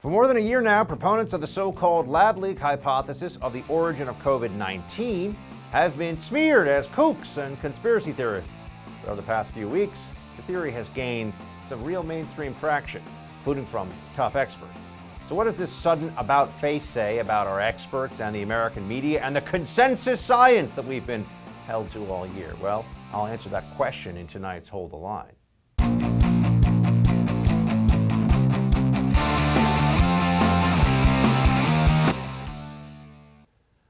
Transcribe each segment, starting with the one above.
For more than a year now, proponents of the so-called lab leak hypothesis of the origin of COVID-19 have been smeared as kooks and conspiracy theorists. But over the past few weeks, the theory has gained some real mainstream traction, including from top experts. So what does this sudden about-face say about our experts and the American media and the consensus science that we've been held to all year? Well, I'll answer that question in tonight's Hold the Line.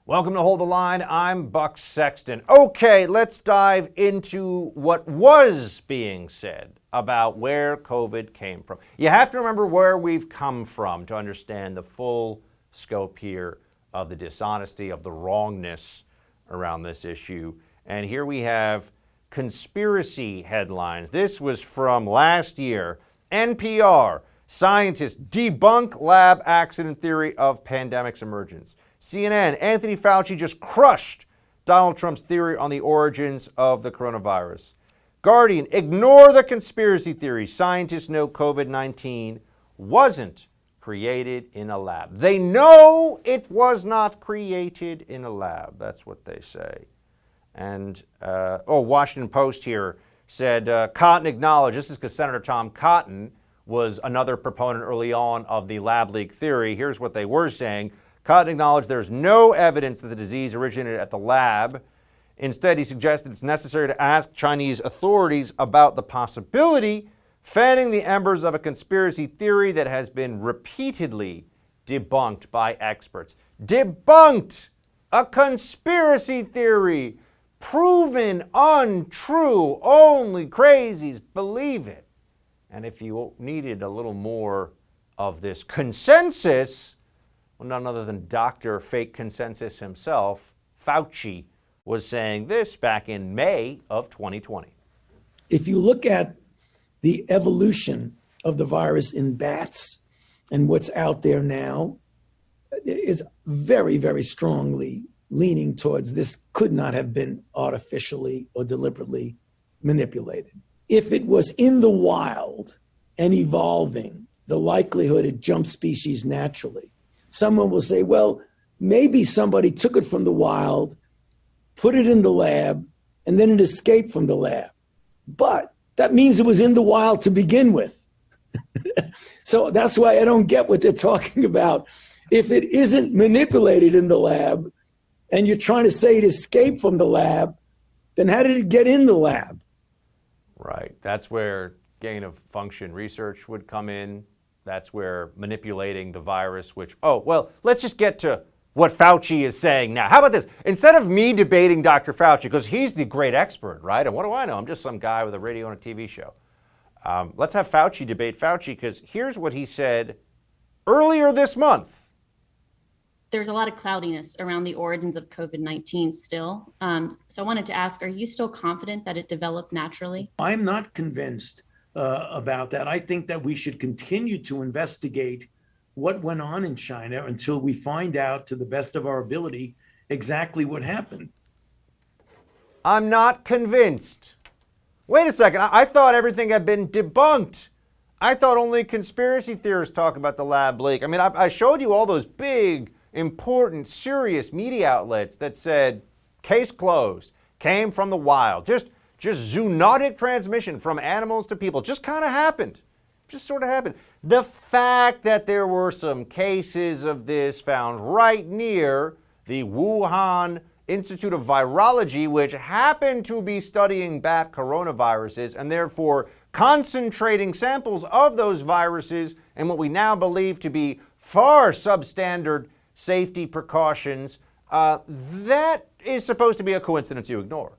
Welcome to Hold the Line. I'm Buck Sexton. Okay, let's dive into what was being said about where COVID came from. You have to remember where we've come from to understand the full scope here of the dishonesty, of the wrongness around this issue. And here we have conspiracy headlines. This was from last year. NPR, scientists debunk lab accident theory of pandemic's emergence. CNN, Anthony Fauci just crushed Donald Trump's theory on the origins of the coronavirus. Guardian, ignore the conspiracy theory. Scientists know COVID-19 wasn't created in a lab. They know it was not created in a lab. That's what they say. And, Washington Post here said, Cotton acknowledged, this is because Senator Tom Cotton was another proponent early on of the lab leak theory. Here's what they were saying. Cotton acknowledged there's no evidence that the disease originated at the lab. Instead, he suggested it's necessary to ask Chinese authorities about the possibility, fanning the embers of a conspiracy theory that has been repeatedly debunked by experts. Debunked! A conspiracy theory! Proven untrue! Only crazies believe it. And if you needed a little more of this consensus, well, none other than Dr. Fake Consensus himself, Fauci, was saying this back in May of 2020. If you look at the evolution of the virus in bats and what's out there now, it's very, very strongly leaning towards this could not have been artificially or deliberately manipulated. If it was in the wild and evolving, the likelihood it jumped species naturally. Someone will say, well, maybe somebody took it from the wild, put it in the lab, and then it escaped from the lab. But that means it was in the wild to begin with. So that's why I don't get what they're talking about. If it isn't manipulated in the lab, and you're trying to say it escaped from the lab, then how did it get in the lab? Right. That's where gain of function research would come in. That's where manipulating the virus, let's just get to what Fauci is saying now. How about this? Instead of me debating Dr. Fauci, because he's the great expert, right? And what do I know? I'm just some guy with a radio and a TV show. Let's have Fauci debate Fauci, because here's what he said earlier this month. There's a lot of cloudiness around the origins of COVID-19 still. So I wanted to ask, are you still confident that it developed naturally? I'm not convinced about that. I think that we should continue to investigate what went on in China until we find out, to the best of our ability, exactly what happened. I'm not convinced. Wait a second. I thought everything had been debunked. I thought only conspiracy theorists talk about the lab leak. I mean, I showed you all those big, important, serious media outlets that said, case closed, came from the wild. Just zoonotic transmission from animals to people. Just kind of happened. Just sort of happened. The fact that there were some cases of this found right near the Wuhan Institute of Virology, which happened to be studying bat coronaviruses and therefore concentrating samples of those viruses and what we now believe to be far substandard safety precautions, that is supposed to be a coincidence you ignore.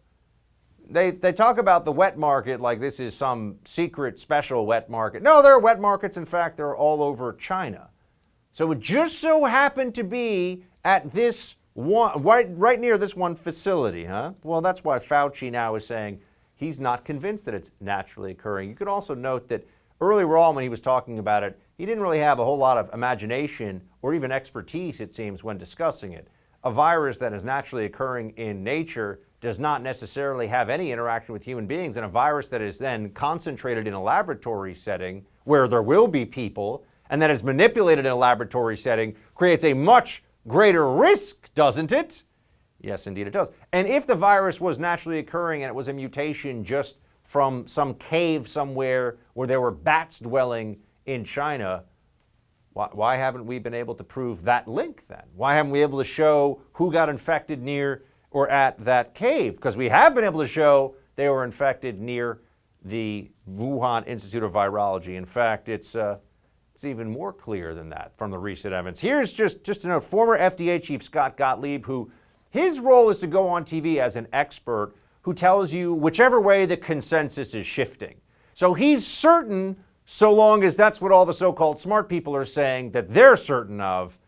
They talk about the wet market like this is some secret special wet market. No, there are wet markets. In fact, they're all over China. So it just so happened to be at this one, right near this one facility, huh? Well, that's why Fauci now is saying he's not convinced that it's naturally occurring. You could also note that earlier on when he was talking about it, he didn't really have a whole lot of imagination or even expertise, it seems, when discussing it. A virus that is naturally occurring in nature does not necessarily have any interaction with human beings, and a virus that is then concentrated in a laboratory setting where there will be people and then is manipulated in a laboratory setting creates a much greater risk, doesn't it? Yes, indeed it does. And if the virus was naturally occurring and it was a mutation just from some cave somewhere where there were bats dwelling in China, why haven't we been able to prove that link then? Why haven't we been able to show who got infected near or at that cave? Because we have been able to show they were infected near the Wuhan Institute of Virology. In fact, it's even more clear than that from the recent evidence. Here's just a note. Former FDA Chief Scott Gottlieb, who his role is to go on TV as an expert who tells you whichever way the consensus is shifting. So he's certain, so long as that's what all the so-called smart people are saying that they're certain of,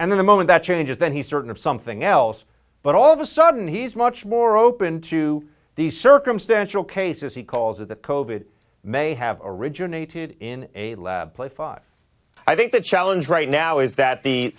and then the moment that changes, then he's certain of something else. But all of a sudden, he's much more open to the circumstantial case, as he calls it, that COVID may have originated in a lab. Play 5. I think the challenge right now is that the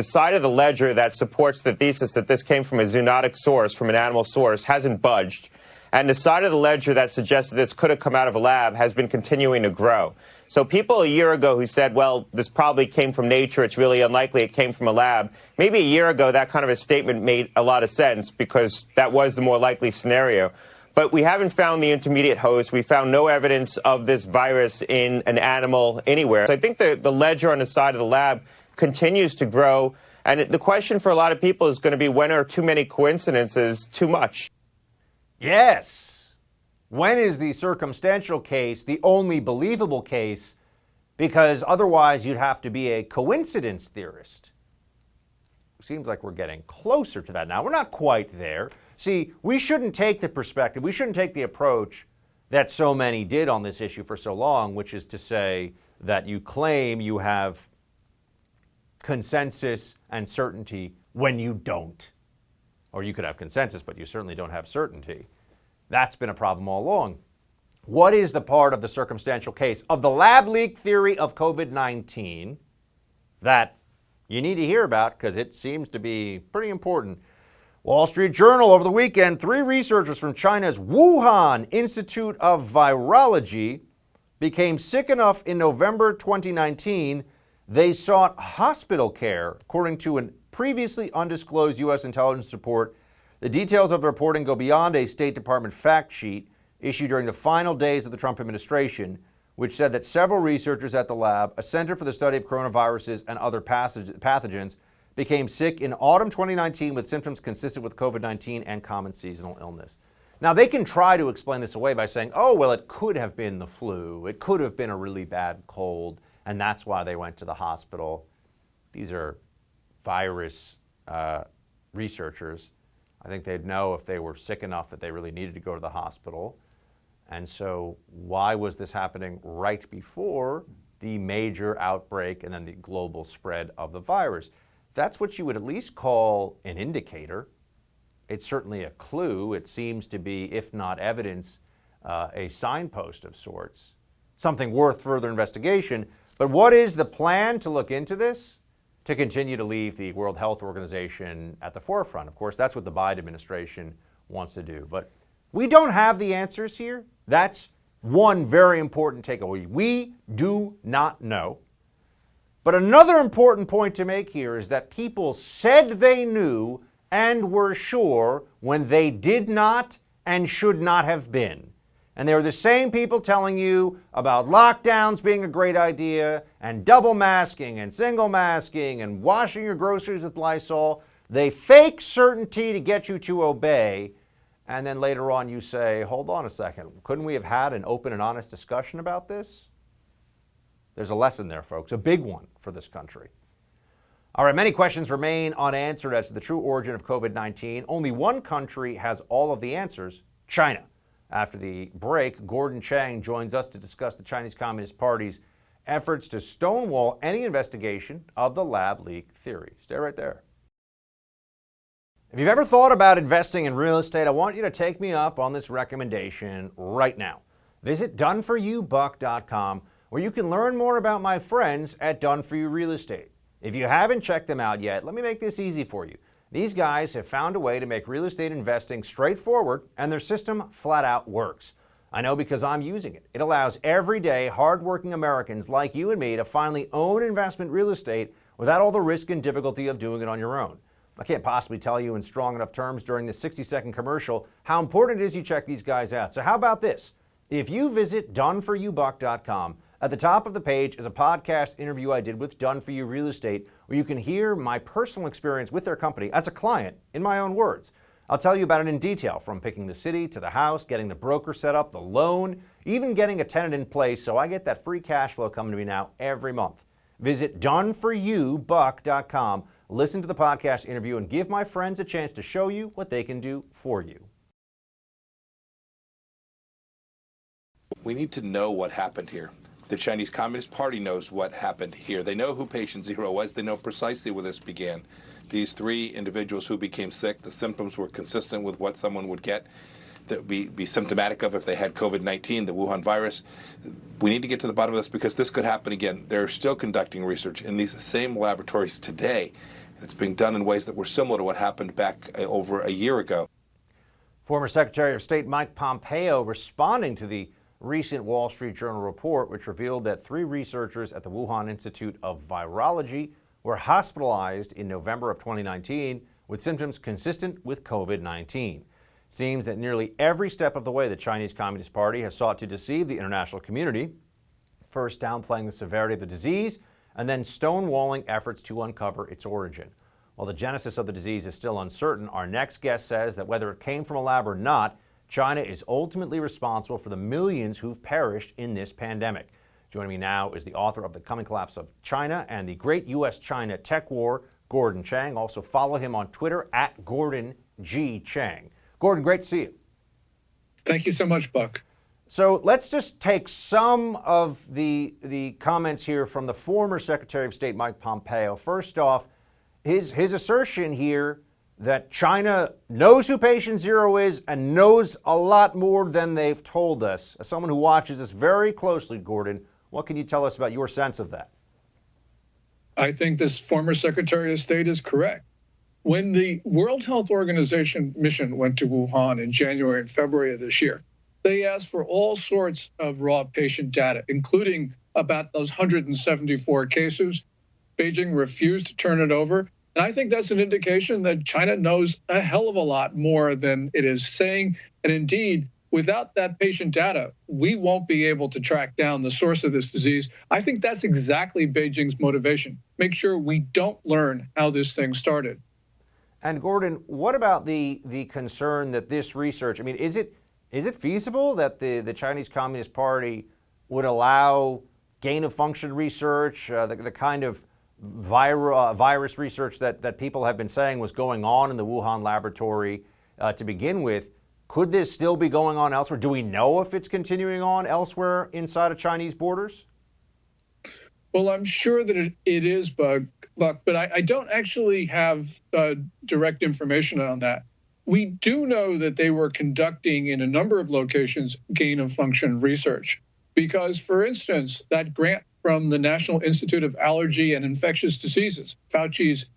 side of the ledger that supports the thesis that this came from a zoonotic source, from an animal source, hasn't budged. And the side of the ledger that suggests that this could have come out of a lab has been continuing to grow. So people a year ago who said, well, this probably came from nature, it's really unlikely it came from a lab, maybe a year ago that kind of a statement made a lot of sense because that was the more likely scenario. But we haven't found the intermediate host. We found no evidence of this virus in an animal anywhere. So I think the ledger on the side of the lab continues to grow. And the question for a lot of people is going to be, when are too many coincidences too much? Yes. When is the circumstantial case the only believable case? Because otherwise you'd have to be a coincidence theorist. Seems like we're getting closer to that now. We're not quite there. See, we shouldn't take the perspective, we shouldn't take the approach that so many did on this issue for so long, which is to say that you claim you have consensus and certainty when you don't. Or you could have consensus, but you certainly don't have certainty. That's been a problem all along. What is the part of the circumstantial case of the lab leak theory of COVID-19 that you need to hear about because it seems to be pretty important? Wall Street Journal over the weekend, 3 researchers from China's Wuhan Institute of Virology became sick enough in November 2019 they sought hospital care, according to a previously undisclosed U.S. intelligence report. The details of the reporting go beyond a State Department fact sheet issued during the final days of the Trump administration, which said that several researchers at the lab, a center for the study of coronaviruses and other pathogens, became sick in autumn 2019 with symptoms consistent with COVID-19 and common seasonal illness. Now, they can try to explain this away by saying, oh, well, it could have been the flu. It could have been a really bad cold, and that's why they went to the hospital. These are virus researchers. I think they'd know if they were sick enough that they really needed to go to the hospital. And so why was this happening right before the major outbreak and then the global spread of the virus? That's what you would at least call an indicator. It's certainly a clue. It seems to be, if not evidence, a signpost of sorts, something worth further investigation. But what is the plan to look into this? To continue to leave the World Health Organization at the forefront. Of course, that's what the Biden administration wants to do. But we don't have the answers here. That's one very important takeaway. We do not know. But another important point to make here is that people said they knew and were sure when they did not and should not have been. And they were the same people telling you about lockdowns being a great idea and double masking and single masking and washing your groceries with Lysol. They fake certainty to get you to obey. And then later on you say, hold on a second, couldn't we have had an open and honest discussion about this? There's a lesson there, folks, a big one for this country. All right, many questions remain unanswered as to the true origin of COVID-19. Only one country has all of the answers, China. After the break, Gordon Chang joins us to discuss the Chinese Communist Party's efforts to stonewall any investigation of the lab leak theory. Stay right there. If you've ever thought about investing in real estate, I want you to take me up on this recommendation right now. Visit doneforyoubuck.com, where you can learn more about my friends at Done For You Real Estate. If you haven't checked them out yet, let me make this easy for you. These guys have found a way to make real estate investing straightforward, and their system flat out works. I know because I'm using it. It allows everyday, hardworking Americans like you and me to finally own investment real estate without all the risk and difficulty of doing it on your own. I can't possibly tell you in strong enough terms during this 60-second commercial how important it is you check these guys out. So how about this? If you visit doneforyoubuck.com, at the top of the page is a podcast interview I did with Done For You Real Estate, where you can hear my personal experience with their company as a client in my own words. I'll tell you about it in detail, from picking the city to the house, getting the broker set up, the loan, even getting a tenant in place, so I get that free cash flow coming to me now every month. Visit doneforyoubuck.com, listen to the podcast interview, and give my friends a chance to show you what they can do for you. We need to know what happened here. The Chinese Communist Party knows what happened here. They know who patient zero was. They know precisely where this began. These three individuals who became sick, the symptoms were consistent with what someone would get that would be symptomatic of if they had COVID-19, the Wuhan virus. We need to get to the bottom of this because this could happen again. They're still conducting research in these same laboratories today. It's being done in ways that were similar to what happened back over a year ago. Former Secretary of State Mike Pompeo responding to the recent Wall Street Journal report, which revealed that 3 researchers at the Wuhan Institute of Virology were hospitalized in November of 2019 with symptoms consistent with COVID-19. Seems that nearly every step of the way the Chinese Communist Party has sought to deceive the international community, first downplaying the severity of the disease and then stonewalling efforts to uncover its origin. While the genesis of the disease is still uncertain, our next guest says that whether it came from a lab or not, China is ultimately responsible for the millions who've perished in this pandemic. Joining me now is the author of The Coming Collapse of China and the Great U.S.-China Tech War, Gordon Chang. Also follow him on Twitter at Gordon G. Chang. Gordon, great to see you. Thank you so much, Buck. So let's just take some of the comments here from the former Secretary of State Mike Pompeo. First off, his assertion here that China knows who patient zero is and knows a lot more than they've told us. As someone who watches this very closely, Gordon, what can you tell us about your sense of that? I think this former Secretary of State is correct. When the World Health Organization mission went to Wuhan in January and February of this year, they asked for all sorts of raw patient data, including about those 174 cases. Beijing refused to turn it over. And I think that's an indication that China knows a hell of a lot more than it is saying. And indeed, without that patient data, we won't be able to track down the source of this disease. I think that's exactly Beijing's motivation. Make sure we don't learn how this thing started. And Gordon, what about the concern that this research, I mean, is it feasible that the Chinese Communist Party would allow gain-of-function research, the kind of virus research that people have been saying was going on in the Wuhan laboratory to begin with? Could this still be going on elsewhere? Do we know if it's continuing on elsewhere inside of Chinese borders? Well, I'm sure that it is, Buck, but I don't actually have direct information on that. We do know that they were conducting in a number of locations gain-of-function research because, for instance, that grant from the National Institute of Allergy and Infectious Diseases, Fauci's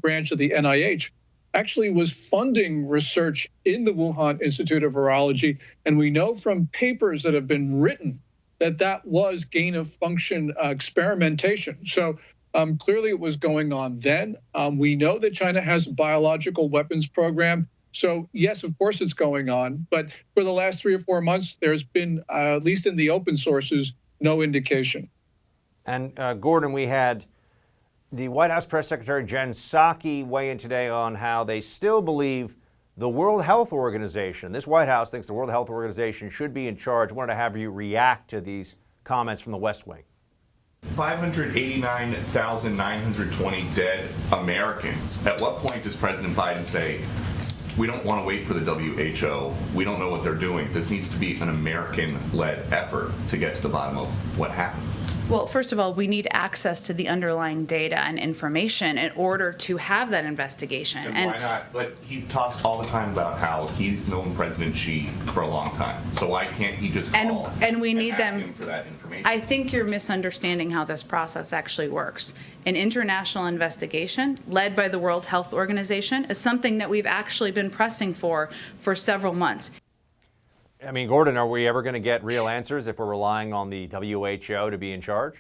branch of the NIH, actually was funding research in the Wuhan Institute of Virology. And we know from papers that have been written that that was gain-of-function experimentation. So clearly it was going on then. We know that China has a biological weapons program. So yes, of course it's going on. But for the last 3 or 4 months, there's been, at least in the open sources, no indication. And Gordon, we had the White House Press Secretary Jen Psaki weigh in today on how they still believe the World Health Organization, this White House thinks the World Health Organization should be in charge. I wanted to have you react to these comments from the West Wing. 589,920 dead Americans. At what point does President Biden say, we don't want to wait for the WHO, we don't know what they're doing, this needs to be an American-led effort to get to the bottom of what happened? Well, first of all, we need access to the underlying data and information in order to have that investigation. And why not? But he talks all the time about how he's known President Xi for a long time. So why can't he just call and we need ask them him for that information? I think you're misunderstanding how this process actually works. An international investigation led by the World Health Organization is something that we've actually been pressing for several months. I mean, Gordon, are we ever going to get real answers if we're relying on the WHO to be in charge?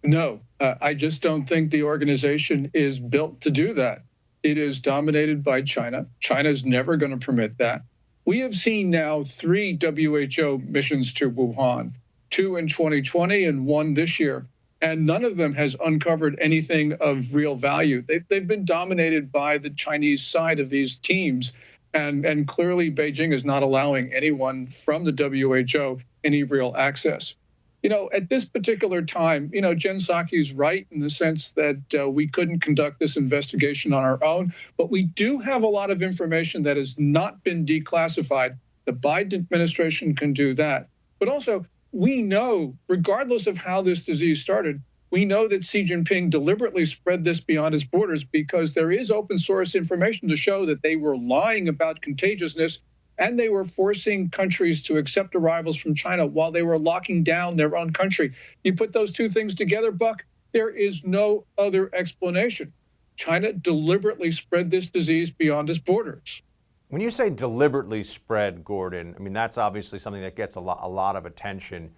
No, I just don't think the organization is built to do that. It is dominated by China. China is never going to permit that. We have seen now 3 WHO missions to Wuhan, 2 in 2020 and 1 this year, and none of them has uncovered anything of real value. They've been dominated by the Chinese side of these teams, and clearly Beijing is not allowing anyone from the WHO any real access. You know, at this particular time, you know, Jen Psaki's right in the sense that we couldn't conduct this investigation on our own, but we do have a lot of information that has not been declassified. The Biden administration can do that. But also, we know, regardless of how this disease started, we know that Xi Jinping deliberately spread this beyond his borders because there is open source information to show that they were lying about contagiousness, and they were forcing countries to accept arrivals from China while they were locking down their own country. You put those two things together, Buck, there is no other explanation. China deliberately spread this disease beyond its borders. When you say deliberately spread, Gordon, I mean, that's obviously something that gets a lot of attention.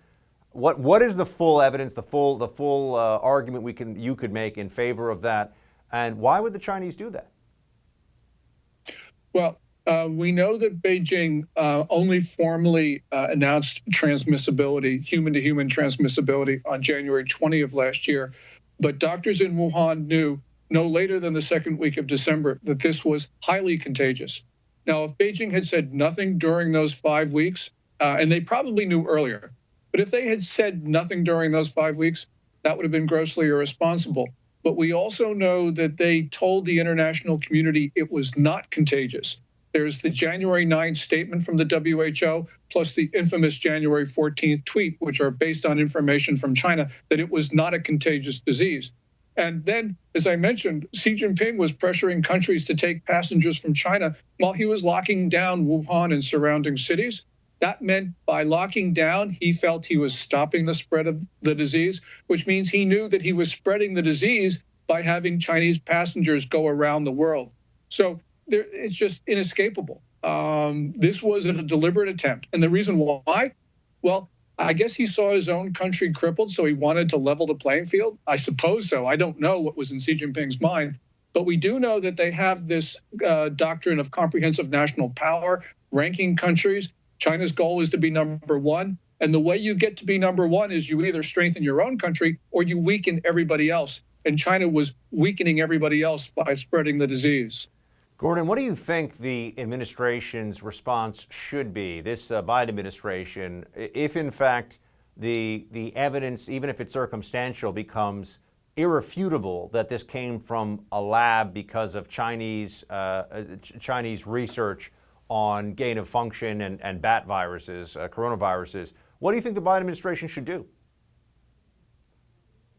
What is the full evidence, the full argument you could make in favor of that, and why would the Chinese do that? Well, we know that Beijing only formally announced transmissibility, human-to-human transmissibility, on January 20 of last year. But doctors in Wuhan knew no later than the second week of December that this was highly contagious. Now, if Beijing had said nothing during those 5 weeks, and they probably knew earlier, but if they had said nothing during those 5 weeks, that would have been grossly irresponsible. But we also know that they told the international community it was not contagious. There's the January 9th statement from the WHO, plus the infamous January 14th tweet, which are based on information from China that it was not a contagious disease. And then, as I mentioned, Xi Jinping was pressuring countries to take passengers from China while he was locking down Wuhan and surrounding cities. That meant by locking down, he felt he was stopping the spread of the disease, which means he knew that he was spreading the disease by having Chinese passengers go around the world. So it's just inescapable. This was a deliberate attempt. And the reason why? Well, I guess he saw his own country crippled, so he wanted to level the playing field. I suppose so. I don't know what was in Xi Jinping's mind. But we do know that they have this doctrine of comprehensive national power, ranking countries. China's goal is to be number one. And the way you get to be number one is you either strengthen your own country or you weaken everybody else. And China was weakening everybody else by spreading the disease. Gordon, what do you think the administration's response should be, this Biden administration, if in fact the evidence, even if it's circumstantial, becomes irrefutable that this came from a lab because of Chinese research on gain of function and bat viruses, coronaviruses? What do you think the Biden administration should do?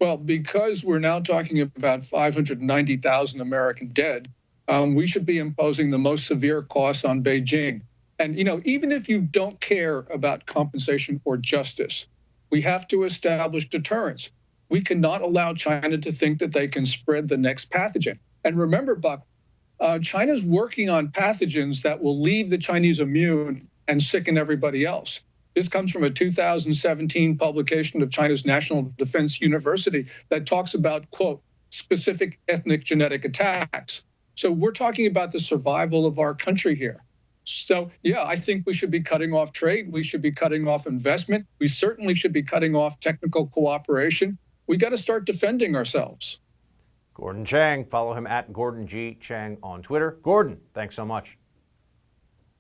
Well, because we're now talking about 590,000 American dead, we should be imposing the most severe costs on Beijing. And, you know, even if you don't care about compensation or justice, we have to establish deterrence. We cannot allow China to think that they can spread the next pathogen. And remember, Buck, China's working on pathogens that will leave the Chinese immune and sicken everybody else. This comes from a 2017 publication of China's National Defense University that talks about, quote, specific ethnic genetic attacks. So we're talking about the survival of our country here. So, yeah, I think we should be cutting off trade. We should be cutting off investment. We certainly should be cutting off technical cooperation. We got to start defending ourselves. Gordon Chang, follow him at Gordon G. Chang on Twitter. Gordon, thanks so much.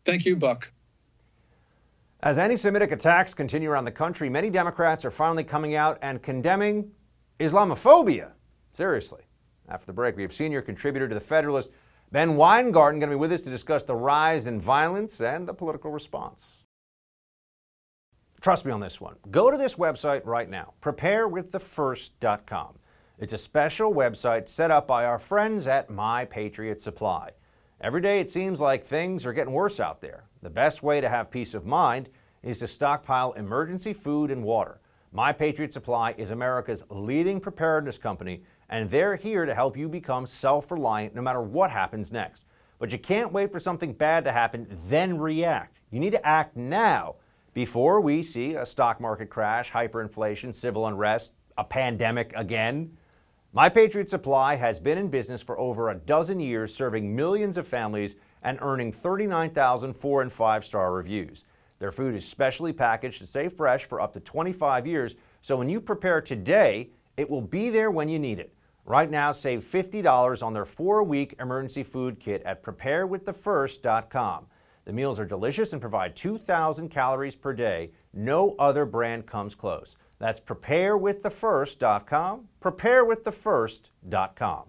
Thank you, Buck. As anti-Semitic attacks continue around the country, many Democrats are finally coming out and condemning Islamophobia. Seriously. After the break, we have senior contributor to The Federalist, Ben Weingarten, going to be with us to discuss the rise in violence and the political response. Trust me on this one. Go to this website right now, preparewiththefirst.com. It's a special website set up by our friends at My Patriot Supply. Every day it seems like things are getting worse out there. The best way to have peace of mind is to stockpile emergency food and water. My Patriot Supply is America's leading preparedness company, and they're here to help you become self-reliant no matter what happens next. But you can't wait for something bad to happen, then react. You need to act now before we see a stock market crash, hyperinflation, civil unrest, a pandemic again. My Patriot Supply has been in business for over a dozen years, serving millions of families and earning 39,000 4- and 5-star reviews. Their food is specially packaged to stay fresh for up to 25 years, so when you prepare today, it will be there when you need it. Right now, save $50 on their 4-week emergency food kit at preparewiththefirst.com. The meals are delicious and provide 2,000 calories per day. No other brand comes close. That's preparewiththefirst.com, preparewiththefirst.com.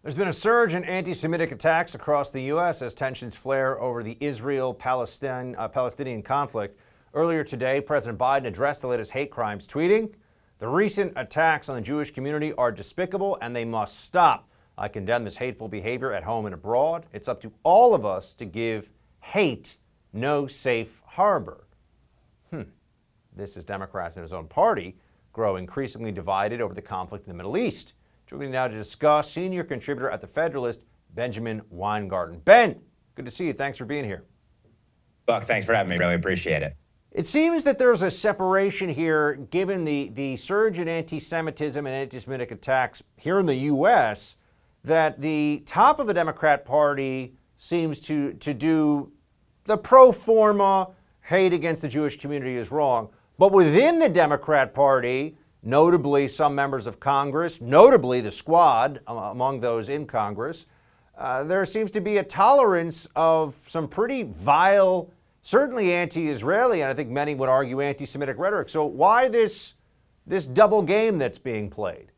There's been a surge in anti-Semitic attacks across the U.S. as tensions flare over the Israel-Palestinian conflict. Earlier today, President Biden addressed the latest hate crimes, tweeting, "The recent attacks on the Jewish community are despicable and they must stop. I condemn this hateful behavior at home and abroad. It's up to all of us to give hate no safe harbor." This is Democrats in his own party grow increasingly divided over the conflict in the Middle East. Joining now to discuss, senior contributor at The Federalist, Benjamin Weingarten. Ben, good to see you. Thanks for being here. Buck, thanks for having me. Really appreciate it. It seems that there's a separation here, given the surge in anti-Semitism and anti-Semitic attacks here in the U.S., that the top of the Democrat Party seems to do the pro forma hate against the Jewish community is wrong. But within the Democrat Party, notably some members of Congress, notably the squad among those in Congress, there seems to be a tolerance of some pretty vile, certainly anti-Israeli, and I think many would argue anti-Semitic rhetoric. So why this double game that's being played?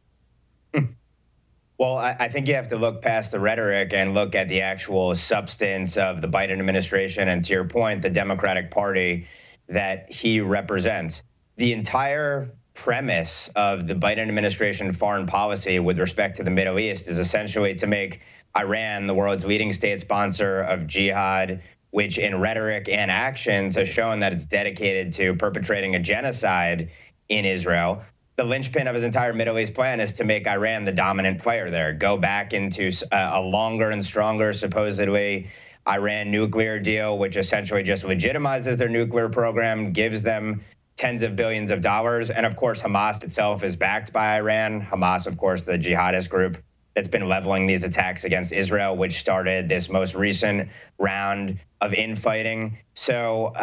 Well, I think you have to look past the rhetoric and look at the actual substance of the Biden administration and, to your point, the Democratic Party that he represents. The entire premise of the Biden administration foreign policy with respect to the Middle East is essentially to make Iran the world's leading state sponsor of jihad, which in rhetoric and actions has shown that it's dedicated to perpetrating a genocide in Israel. The linchpin of his entire Middle East plan is to make Iran the dominant player there, go back into a longer and stronger, supposedly, Iran nuclear deal, which essentially just legitimizes their nuclear program, gives them tens of billions of dollars. And of course, Hamas itself is backed by Iran. Hamas, of course, the jihadist group that's been leveling these attacks against Israel, which started this most recent round of infighting. So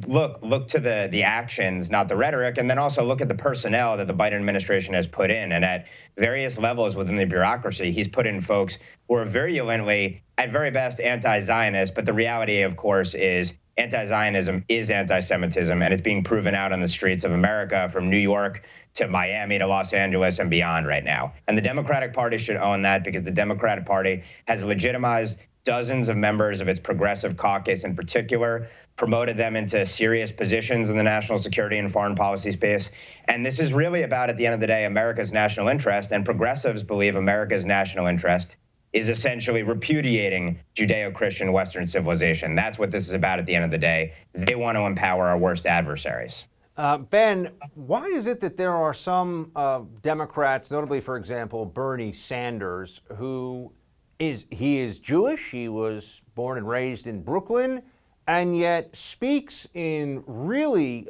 look to the actions, not the rhetoric, and then also look at the personnel that the Biden administration has put in. And at various levels within the bureaucracy, he's put in folks who are virulently, at very best, anti-Zionist. But the reality, of course, is anti-Zionism is anti-Semitism, and it's being proven out on the streets of America, from New York to Miami to Los Angeles and beyond right now. And the Democratic Party should own that, because the Democratic Party has legitimized dozens of members of its progressive caucus in particular, promoted them into serious positions in the national security and foreign policy space. And this is really about, at the end of the day, America's national interest. And progressives believe America's national interest is essentially repudiating Judeo-Christian Western civilization. That's what this is about at the end of the day. They want to empower our worst adversaries. Ben, why is it that there are some Democrats, notably, for example, Bernie Sanders, he is Jewish, he was born and raised in Brooklyn, and yet speaks in really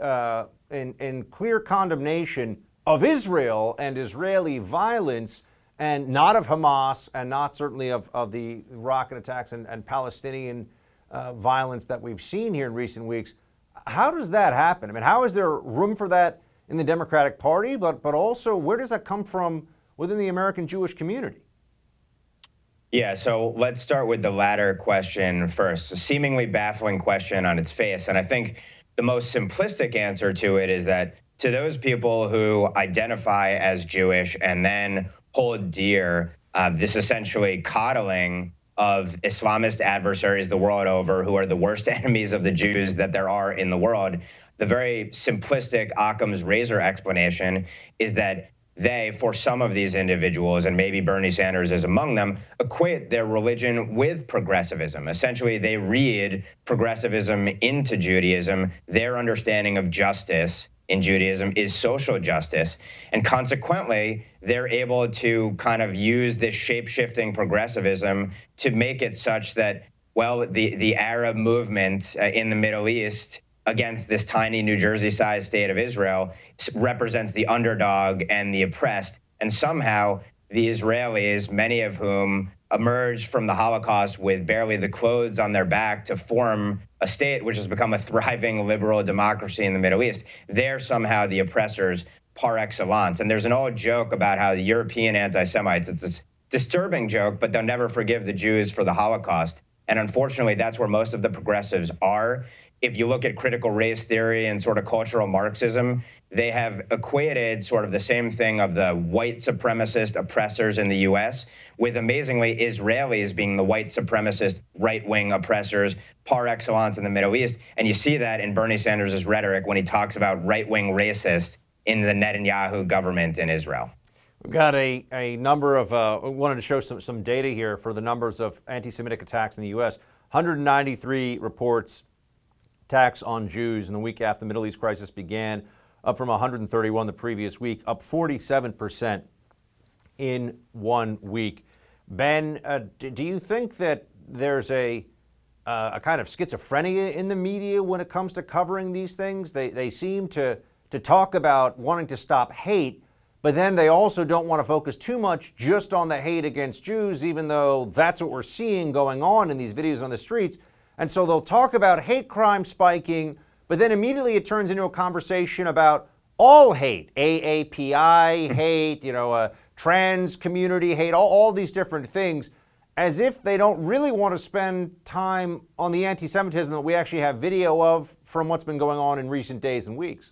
in clear condemnation of Israel and Israeli violence, and not of Hamas, and not certainly of the rocket attacks and Palestinian violence that we've seen here in recent weeks. How does that happen? I mean, how is there room for that in the Democratic Party, but also where does that come from within the American Jewish community? Yeah, so let's start with the latter question first. A seemingly baffling question on its face. And I think the most simplistic answer to it is that to those people who identify as Jewish and then hold dear this essentially coddling of Islamist adversaries the world over, who are the worst enemies of the Jews that there are in the world, the very simplistic Occam's razor explanation is that they, for some of these individuals, and maybe Bernie Sanders is among them, equate their religion with progressivism. Essentially, they read progressivism into Judaism. Their understanding of justice in Judaism is social justice. And consequently, they're able to kind of use this shape-shifting progressivism to make it such that, well, the Arab movement in the Middle East against this tiny New Jersey-sized state of Israel represents the underdog and the oppressed. And somehow the Israelis, many of whom emerged from the Holocaust with barely the clothes on their back to form a state which has become a thriving liberal democracy in the Middle East, they're somehow the oppressors par excellence. And there's an old joke about how the European anti-Semites, it's this disturbing joke, but they'll never forgive the Jews for the Holocaust. And unfortunately, that's where most of the progressives are. If you look at critical race theory and sort of cultural Marxism, they have equated sort of the same thing of the white supremacist oppressors in the US with, amazingly, Israelis being the white supremacist right-wing oppressors par excellence in the Middle East. And you see that in Bernie Sanders' rhetoric when he talks about right-wing racists in the Netanyahu government in Israel. We've got a number of, wanted to show some data here for the numbers of anti-Semitic attacks in the U.S. 193 reports attacks on Jews in the week after the Middle East crisis began, up from 131 the previous week, up 47% in 1 week. Ben, do you think that there's a kind of schizophrenia in the media when it comes to covering these things? They seem to talk about wanting to stop hate, but then they also don't want to focus too much just on the hate against Jews, even though that's what we're seeing going on in these videos on the streets. And so they'll talk about hate crime spiking, but then immediately it turns into a conversation about all hate, AAPI hate, trans community hate, all these different things, as if they don't really want to spend time on the anti-Semitism that we actually have video of from what's been going on in recent days and weeks.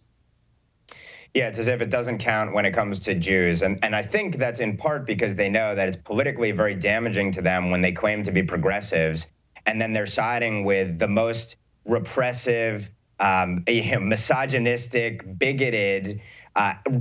Yeah, it's as if it doesn't count when it comes to Jews. And I think that's in part because they know that it's politically very damaging to them when they claim to be progressives, and then they're siding with the most repressive, misogynistic, bigoted,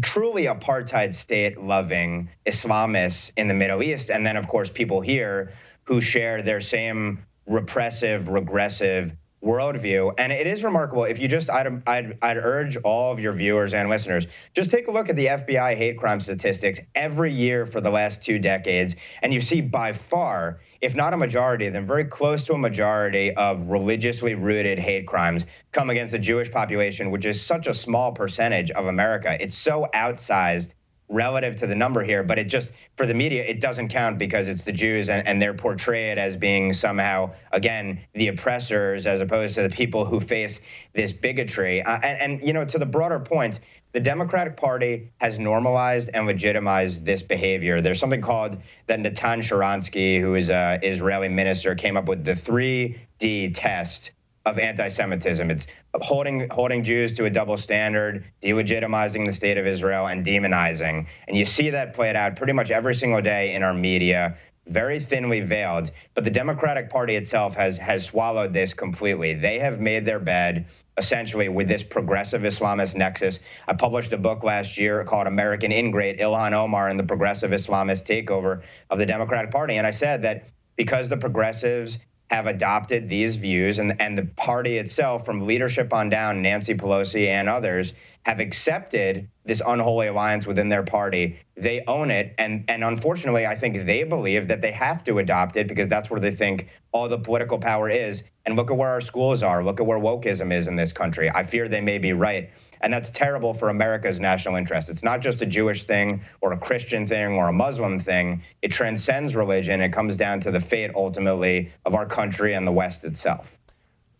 truly apartheid state-loving Islamists in the Middle East. And then, of course, people here who share their same repressive, regressive worldview. And it is remarkable. If you just, I'd urge all of your viewers and listeners, just take a look at the FBI hate crime statistics every year for the last 2 decades. And you see by far, if not a majority, then very close to a majority of religiously rooted hate crimes come against the Jewish population, which is such a small percentage of America. It's so outsized relative to the number here, but it just, for the media, it doesn't count because it's the Jews and they're portrayed as being somehow, again, the oppressors as opposed to the people who face this bigotry. And to the broader point, the Democratic Party has normalized and legitimized this behavior. There's something called that Natan Sharansky, who is an Israeli minister, came up with the 3D test of anti-Semitism. It's holding Jews to a double standard, delegitimizing the state of Israel, and demonizing. And you see that played out pretty much every single day in our media, very thinly veiled. But the Democratic Party itself has swallowed this completely. They have made their bed essentially with this progressive Islamist nexus. I published a book last year called American Ingrate, Ilhan Omar and the Progressive Islamist Takeover of the Democratic Party. And I said that because the progressives have adopted these views and the party itself, from leadership on down, Nancy Pelosi and others, have accepted this unholy alliance within their party. They own it. And unfortunately, I think they believe that they have to adopt it because that's where they think all the political power is. And look at where our schools are. Look at where wokeism is in this country. I fear they may be right. And that's terrible for America's national interest. It's not just a Jewish thing or a Christian thing or a Muslim thing. It transcends religion. It comes down to the fate, ultimately, of our country and the West itself.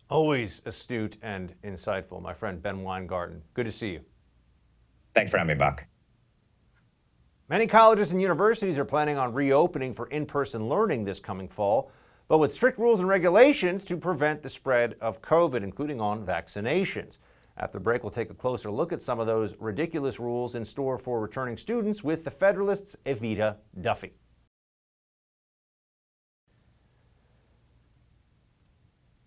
Always astute and insightful, my friend Ben Weingarten. Good to see you. Thanks for having me, Buck. Many colleges and universities are planning on reopening for in-person learning this coming fall, but with strict rules and regulations to prevent the spread of COVID, including on vaccinations. After the break, we'll take a closer look at some of those ridiculous rules in store for returning students with the Federalist's Evita Duffy.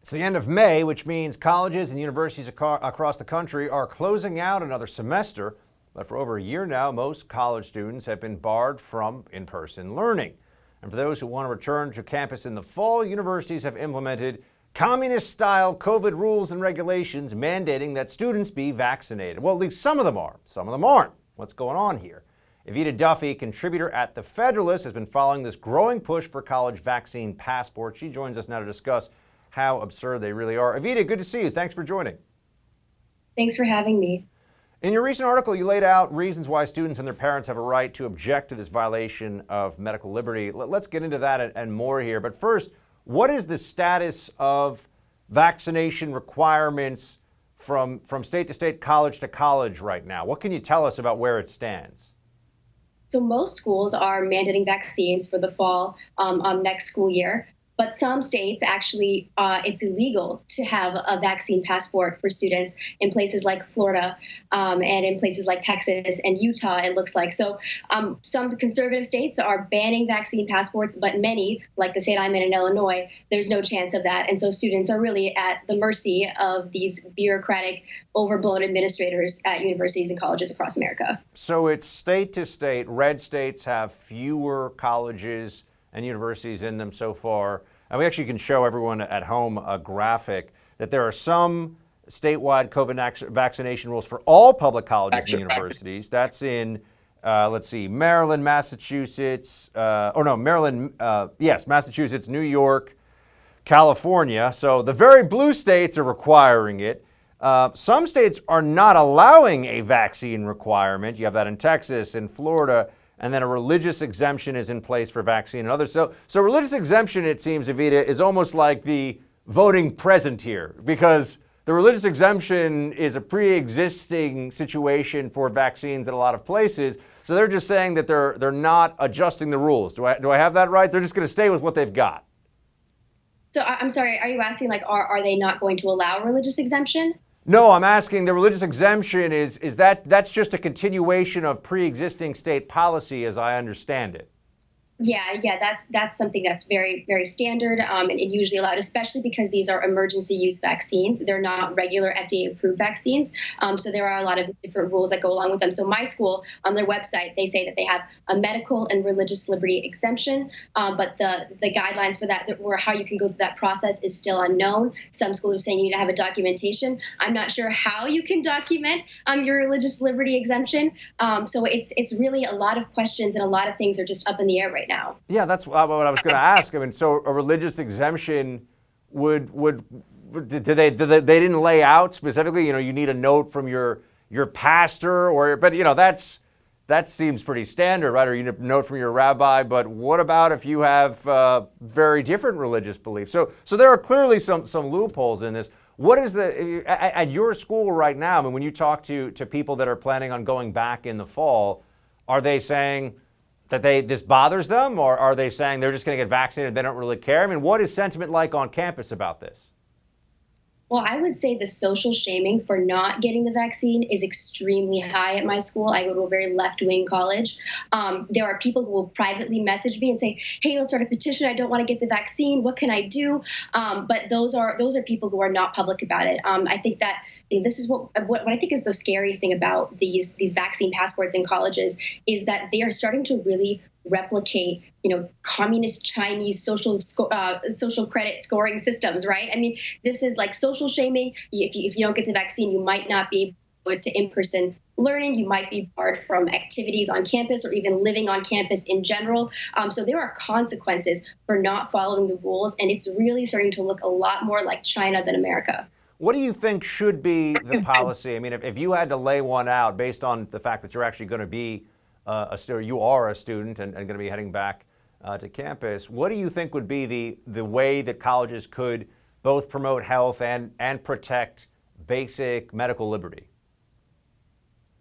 It's the end of May, which means colleges and universities across the country are closing out another semester. But for over a year now, most college students have been barred from in-person learning. And for those who want to return to campus in the fall, universities have implemented communist-style COVID rules and regulations mandating that students be vaccinated. Well, at least some of them are. Some of them aren't. What's going on here? Evita Duffy, contributor at The Federalist, has been following this growing push for college vaccine passports. She joins us now to discuss how absurd they really are. Evita, good to see you. Thanks for joining. Thanks for having me. In your recent article, you laid out reasons why students and their parents have a right to object to this violation of medical liberty. Let's get into that and more here. But first, what is the status of vaccination requirements from state to state, college to college right now? What can you tell us about where it stands? So most schools are mandating vaccines for the fall next school year. But some states actually, it's illegal to have a vaccine passport for students in places like Florida and in places like Texas and Utah, it looks like. So some conservative states are banning vaccine passports, but many, like the state I'm in Illinois, there's no chance of that. And so students are really at the mercy of these bureaucratic, overblown administrators at universities and colleges across America. So it's state to state. Red states have fewer colleges and universities in them so far. And we actually can show everyone at home a graphic that there are some statewide COVID vaccination rules for all public colleges and universities. That's in, let's see, Maryland, Massachusetts, Massachusetts, New York, California. So the very blue states are requiring it. Some states are not allowing a vaccine requirement. You have that in Texas and Florida. And then a religious exemption is in place for vaccine and others. So religious exemption, it seems, Evita, is almost like the voting present here, because the religious exemption is a pre-existing situation for vaccines in a lot of places. So they're just saying that they're not adjusting the rules. Do I have that right? They're just going to stay with what they've got. So I'm sorry, are you asking, like, are they not going to allow religious exemption? No, I'm asking, the religious exemption is that's just a continuation of pre-existing state policy as I understand it. Yeah, that's something that's very, very standard and usually allowed, especially because these are emergency use vaccines. They're not regular FDA-approved vaccines. So there are a lot of different rules that go along with them. So my school, on their website, they say that they have a medical and religious liberty exemption, but the guidelines for that, or how you can go through that process, is still unknown. Some schools are saying you need to have a documentation. I'm not sure how you can document your religious liberty exemption. So it's really a lot of questions, and a lot of things are just up in the air right now. Yeah, that's what I was going to ask. I mean, so a religious exemption they didn't lay out specifically, you need a note from your pastor, but that seems pretty standard, right? Or you need a note from your rabbi. But what about if you have very different religious beliefs? So there are clearly some loopholes in this. What is at your school right now? I mean, when you talk to people that are planning on going back in the fall, are they saying that this bothers them, or are they saying they're just going to get vaccinated and they don't really care? I mean, what is sentiment like on campus about this? Well, I would say the social shaming for not getting the vaccine is extremely high at my school. I go to a very left-wing college. There are people who will privately message me and say, hey, let's start a petition. I don't want to get the vaccine. What can I do? But those are people who are not public about it. I think that this is what I think is the scariest thing about these vaccine passports in colleges, is that they are starting to really replicate, communist Chinese social credit scoring systems, right? I mean, this is like social shaming. If you don't get the vaccine, you might not be able to in-person learning. You might be barred from activities on campus or even living on campus in general. So there are consequences for not following the rules, and it's really starting to look a lot more like China than America. What do you think should be the policy? I mean, if you had to lay one out based on the fact that you're actually going to be you are a student and going to be heading back to campus, what do you think would be the way that colleges could both promote health and protect basic medical liberty?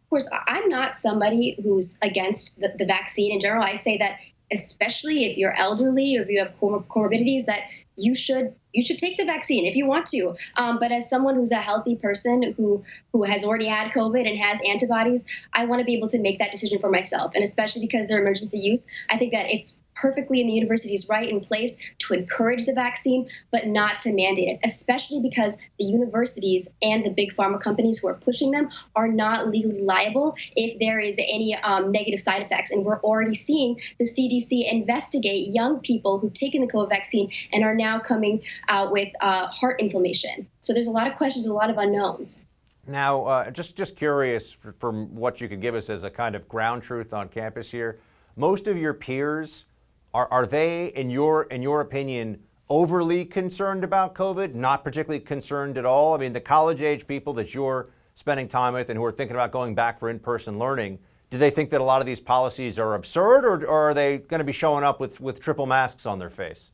Of course, I'm not somebody who's against the vaccine in general. I say that especially if you're elderly or if you have comorbidities, that you should take the vaccine if you want to. But as someone who's a healthy person who has already had COVID and has antibodies, I want to be able to make that decision for myself. And especially because they're emergency use, I think that it's perfectly in the university's right in place to encourage the vaccine, but not to mandate it, especially because the universities and the big pharma companies who are pushing them are not legally liable if there is any negative side effects. And we're already seeing the CDC investigate young people who've taken the COVID vaccine and are now coming out with heart inflammation. So there's a lot of questions, a lot of unknowns. Now, just curious from what you could give us as a kind of ground truth on campus here, most of your peers, are they, in your opinion, overly concerned about COVID? Not particularly concerned at all? I mean, the college-age people that you're spending time with and who are thinking about going back for in-person learning, do they think that a lot of these policies are absurd, or are they going to be showing up with triple masks on their face?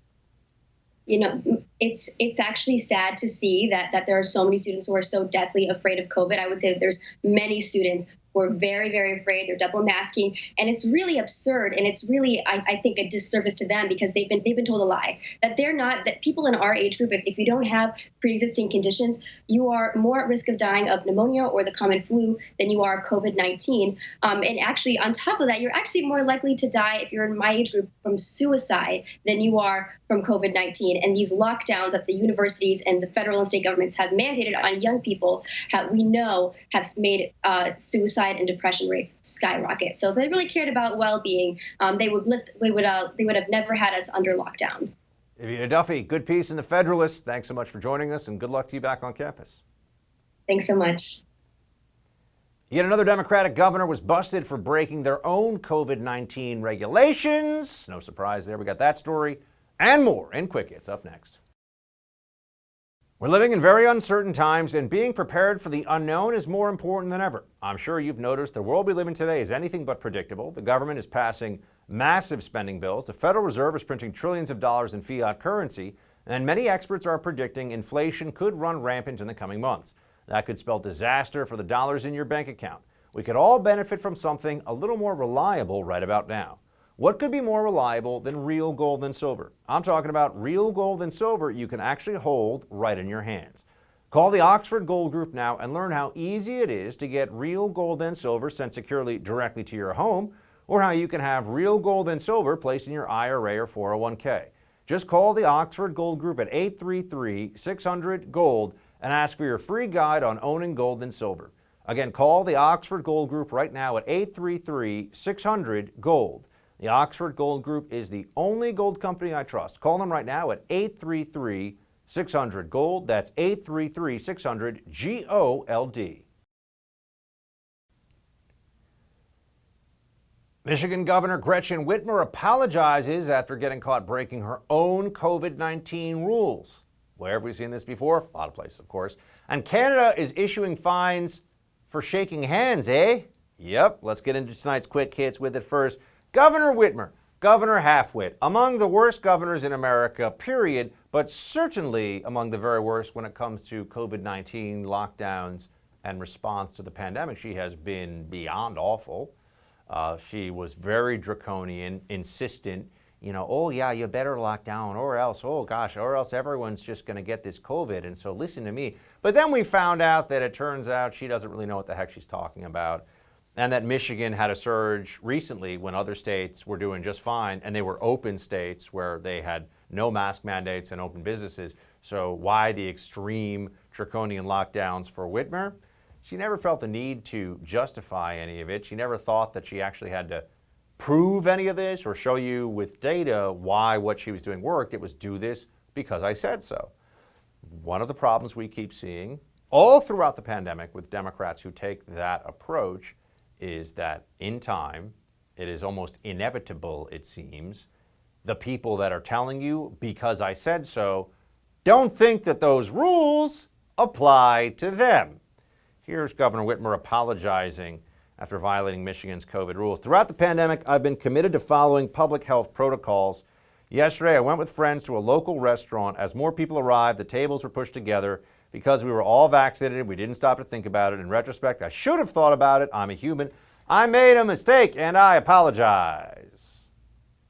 You know, it's actually sad to see that there are so many students who are so deathly afraid of COVID. I would say that there's many students who are very, very afraid. They're double masking, and it's really absurd. And it's really, I think, a disservice to them because they've been told a lie, that they're not, that people in our age group, if you don't have pre-existing conditions, you are more at risk of dying of pneumonia or the common flu than you are of COVID-19. And actually, on top of that, you're actually more likely to die if you're in my age group from suicide than you are from COVID-19. And these lockdowns that the universities and the federal and state governments have mandated on young people, we know have made suicide and depression rates skyrocket. So if they really cared about well-being, they would have never had us under lockdown. Evita Duffy, good piece in the Federalist. Thanks so much for joining us, and good luck to you back on campus. Thanks so much. Yet another Democratic governor was busted for breaking their own COVID-19 regulations. No surprise there. We got that story and more in Quick Hits up next. We're living in very uncertain times, and being prepared for the unknown is more important than ever. I'm sure you've noticed the world we live in today is anything but predictable. The government is passing massive spending bills. The Federal Reserve is printing trillions of dollars in fiat currency, and many experts are predicting inflation could run rampant in the coming months. That could spell disaster for the dollars in your bank account. We could all benefit from something a little more reliable right about now. What could be more reliable than real gold and silver? I'm talking about real gold and silver you can actually hold right in your hands. Call the Oxford Gold Group now and learn how easy it is to get real gold and silver sent securely directly to your home, or how you can have real gold and silver placed in your IRA or 401k. Just call the Oxford Gold Group at 833-600-GOLD and ask for your free guide on owning gold and silver. Again, call the Oxford Gold Group right now at 833-600-GOLD. The Oxford Gold Group is the only gold company I trust. Call them right now at 833-600-GOLD. That's 833-600-GOLD. Michigan Governor Gretchen Whitmer apologizes after getting caught breaking her own COVID-19 rules. Where have we seen this before? A lot of places, of course. And Canada is issuing fines for shaking hands, eh? Yep, let's get into tonight's Quick Hits with it first. Governor Whitmer, Governor Halfwit, among the worst governors in America, period, but certainly among the very worst when it comes to COVID-19 lockdowns and response to the pandemic. She has been beyond awful. She was very draconian, insistent, oh yeah, you better lock down or else, oh gosh, or else everyone's just going to get this COVID, and so listen to me. But then we found out that it turns out she doesn't really know what the heck she's talking about. And that Michigan had a surge recently when other states were doing just fine, and they were open states where they had no mask mandates and open businesses. So why the extreme draconian lockdowns for Whitmer? She never felt the need to justify any of it. She never thought that she actually had to prove any of this or show you with data why what she was doing worked. It was do this because I said so. One of the problems we keep seeing all throughout the pandemic with Democrats who take that approach is that in time, it is almost inevitable, it seems, the people that are telling you, because I said so, don't think that those rules apply to them. Here's Governor Whitmer apologizing after violating Michigan's COVID rules. Throughout the pandemic, I've been committed to following public health protocols. Yesterday, I went with friends to a local restaurant. As more people arrived, the tables were pushed together. Because we were all vaccinated, we didn't stop to think about it. In retrospect, I should have thought about it. I'm a human. I made a mistake, and I apologize.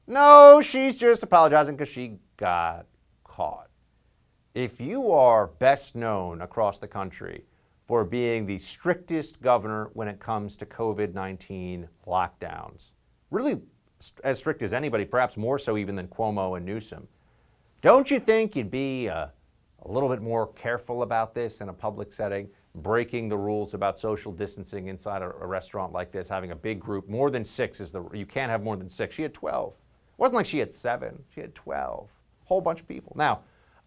No, she's just apologizing because she got caught. If you are best known across the country for being the strictest governor when it comes to COVID-19 lockdowns, really as strict as anybody, perhaps more so even than Cuomo and Newsom. Don't you think you'd be a little bit more careful about this in a public setting, breaking the rules about social distancing inside a restaurant like this, having a big group? More than 6 is you can't have more than 6. She had 12. It wasn't like she had 7. She had 12. Whole bunch of people. Now,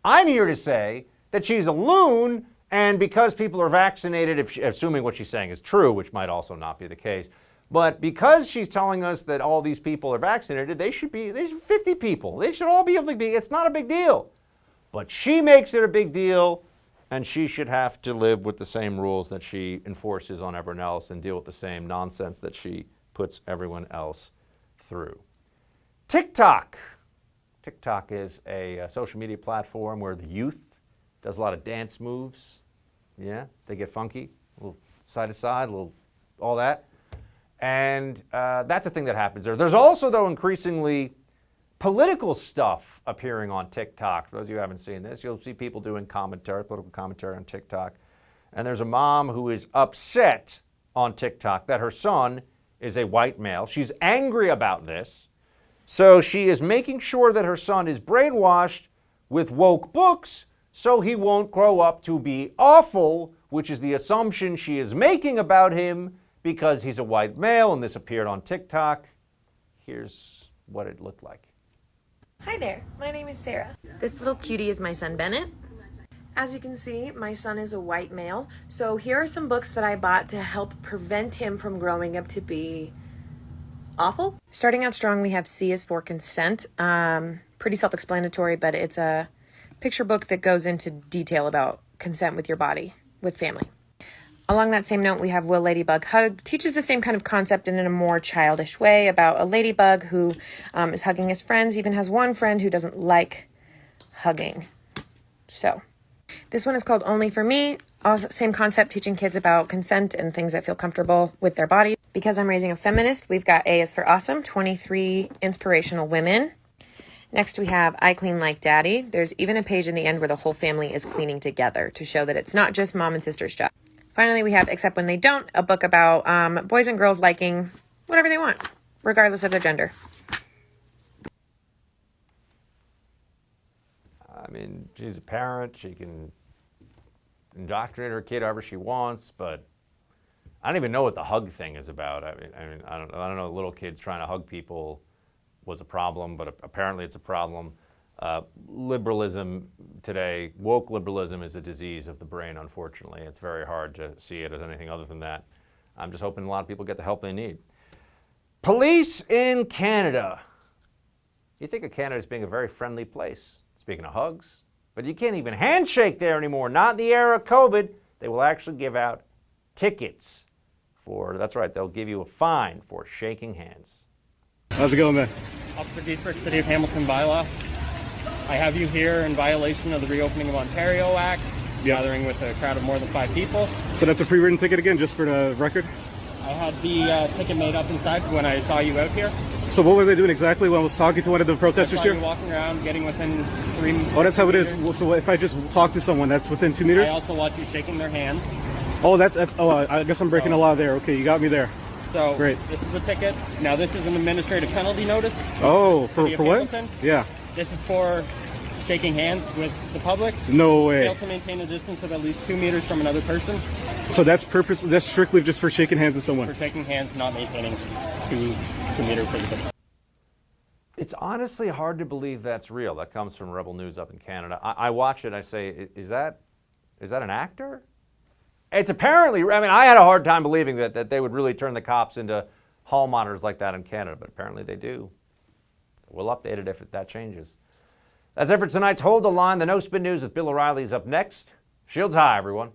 I'm here to say that she's a loon, and because people are vaccinated, assuming what she's saying is true, which might also not be the case, but because she's telling us that all these people are vaccinated, they should 50 people. They should all be able to be. It's not a big deal. But she makes it a big deal, and she should have to live with the same rules that she enforces on everyone else and deal with the same nonsense that she puts everyone else through. TikTok. TikTok is a social media platform where the youth does a lot of dance moves. Yeah, they get funky, a little side to side, a little all that. And that's a thing that happens there. There's also, though, increasingly political stuff appearing on TikTok. For those of you who haven't seen this, you'll see people doing political commentary on TikTok. And there's a mom who is upset on TikTok that her son is a white male. She's angry about this. So she is making sure that her son is brainwashed with woke books so he won't grow up to be awful, which is the assumption she is making about him because he's a white male, and this appeared on TikTok. Here's what it looked like. Hi there, my name is Sarah. This little cutie is my son Bennett. As you can see, my son is a white male, so here are some books that I bought to help prevent him from growing up to be awful. Starting out strong, we have C is for Consent. Pretty self-explanatory, but it's a picture book that goes into detail about consent with your body, with family. Along that same note, we have Will Ladybug Hug. Teaches the same kind of concept and in a more childish way about a ladybug who is hugging his friends, even has one friend who doesn't like hugging. So, this one is called Only for Me. Also, same concept, teaching kids about consent and things that feel comfortable with their body. Because I'm raising a feminist, we've got A is for Awesome, 23 inspirational women. Next, we have I Clean Like Daddy. There's even a page in the end where the whole family is cleaning together to show that it's not just mom and sister's job. Finally, we have Except When They Don't, a book about boys and girls liking whatever they want, regardless of their gender. I mean, she's a parent. She can indoctrinate her kid however she wants, but I don't even know what the hug thing is about. I mean, I don't know. Little kids trying to hug people was a problem, but apparently it's a problem. Liberalism today, woke liberalism, is a disease of the brain, unfortunately. It's very hard to see it as anything other than that. I'm just hoping a lot of people get the help they need. Police in Canada. You think of Canada as being a very friendly place, speaking of hugs, but you can't even handshake there anymore. Not in the era of COVID. They will actually give out tickets for, that's right, they'll give you a fine for shaking hands. How's it going, man? Officer Dietrich, City of Hamilton bylaw. I have you here in violation of the Reopening of Ontario Act, gathering with a crowd of more than 5 people. So that's a pre-written ticket again, just for the record? I had the ticket made up inside when I saw you out here. So what was I doing exactly when I was talking to one of the protesters here? You walking around, getting within 3 meters. Oh, that's how it is. So if I just talk to someone, that's within 2 meters? I also want you shaking their hands. Oh, I guess I'm breaking the law there. Okay, you got me there. So great. This is a ticket. Now this is an administrative penalty notice. Oh, for what? Yeah. This is for shaking hands with the public. No way. Fail to maintain a distance of at least 2 meters from another person. So that's strictly just for shaking hands with someone? For shaking hands, not maintaining 2 meters from the person. It's honestly hard to believe that's real. That comes from Rebel News up in Canada. I watch it, I say, is that an actor? It's apparently, I mean, I had a hard time believing that they would really turn the cops into hall monitors like that in Canada, but apparently they do. We'll update it if that changes. That's it for tonight's Hold the Line. The No Spin News with Bill O'Reilly is up next. Shields high, everyone.